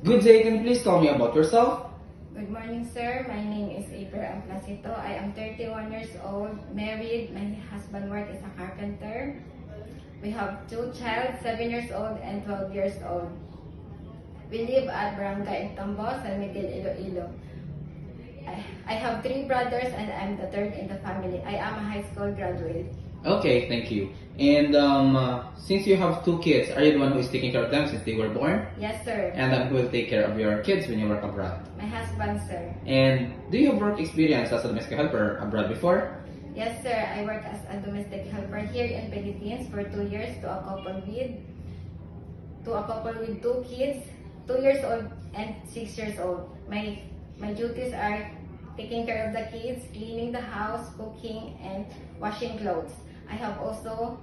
Good day, can you please tell me about yourself? Good morning, sir. My name is April Amplacito. I am 31 years old, married. My husband works as a carpenter. We have two children, 7 years old and 12 years old. We live at Barangay Tambo, San Miguel, Iloilo. I have three brothers and I'm the third in the family. I am a high school graduate. Okay, thank you. And since you have two kids, are you the one who is taking care of them since they were born? Yes, sir. And who will take care of your kids when you work abroad? My husband, sir. And do you have work experience as a domestic helper abroad before? Yes, sir. I work as a domestic helper here in Philippines for 2 years to a couple with two kids, 2 years old and 6 years old. My duties are taking care of the kids, cleaning the house, cooking, and washing clothes. I have also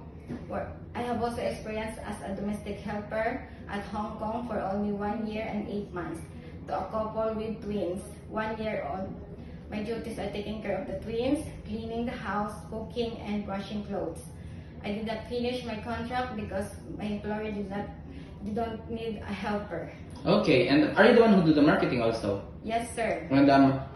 experienced as a domestic helper at Hong Kong for only 1 year and 8 months to a couple with twins, 1 year old. My duties are taking care of the twins, cleaning the house, cooking, and washing clothes. I did not finish my contract because my employer didn't need a helper. Okay, and are you the one who do the marketing also? Yes, sir. And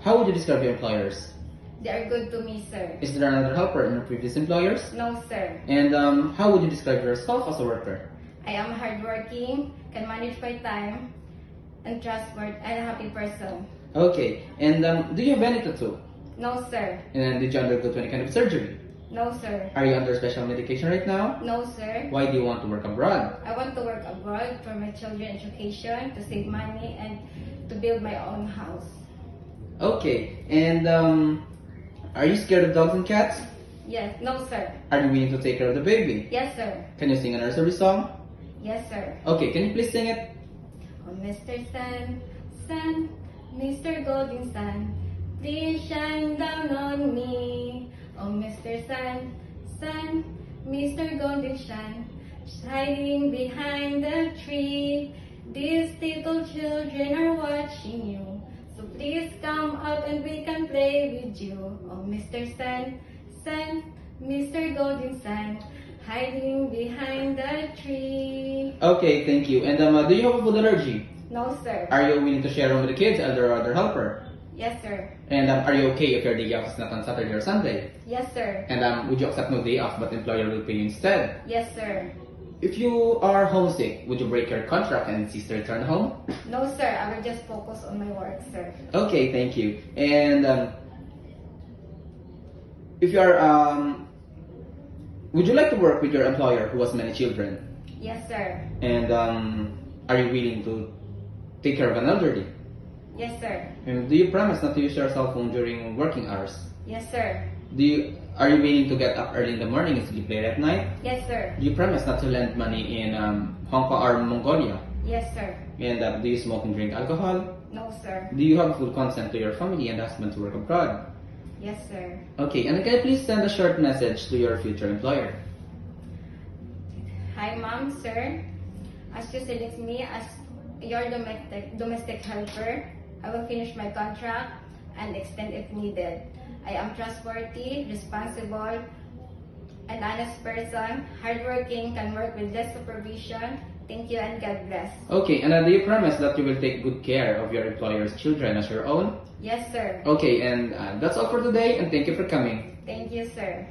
how would you describe your employers? They are good to me, sir. Is there another helper in your previous employers? No, sir. And how would you describe yourself as a worker? I am hardworking, can manage my time, and trustworthy, and a happy person. Okay, and do you have any tattoo? No, sir. And did you undergo any kind of surgery? No, sir. Are you under special medication right now? No, sir. Why do you want to work abroad? I want to work abroad for my children's education, to save money, and to build my own house. Okay, and are you scared of dogs and cats? Yes. No, sir. Are you willing to take care of the baby? Yes, sir. Can you sing a nursery song? Yes, sir. Okay, can you please sing it? Oh, Mr. Sun, Sun, Mr. Golden Sun, please shine down on me. Oh, Mr. Sun, Sun, Mr. Golden Sun, hiding behind the tree. These little children are watching you, so please come out and we can play with you. Oh, Mr. Sun, Sun, Mr. Golden Sun, hiding behind the tree. Okay, thank you. And do you have a food allergy? No, sir. Are you willing to share room with the kids and their other helper? Yes, sir. And are you okay if your day off is not on Saturday or Sunday? Yes, sir. And would you accept no day off but employer will pay you instead? Yes, sir. If you are homesick, would you break your contract and insist to return home? No, sir. I will just focus on my work, sir. Okay, thank you. And if you are, would you like to work with your employer who has many children? Yes, sir. And are you willing to take care of an elderly? Yes, sir. And do you promise not to use your cell phone during working hours? Yes, sir. Are you willing to get up early in the morning and sleep late at night? Yes, sir. Do you promise not to lend money in Hong Kong or Mongolia? Yes, sir. And do you smoke and drink alcohol? No, sir. Do you have full consent to your family and husband to work abroad? Yes, sir. Okay, and can you please send a short message to your future employer? Hi, ma'am, sir. As you select me as your domestic helper, I will finish my contract and extend if needed. I am trustworthy, responsible, an honest person, hardworking, can work with less supervision. Thank you and God bless. Okay, and do you promise that you will take good care of your employer's children as your own? Yes, sir. Okay, and that's all for today, and thank you for coming. Thank you, sir.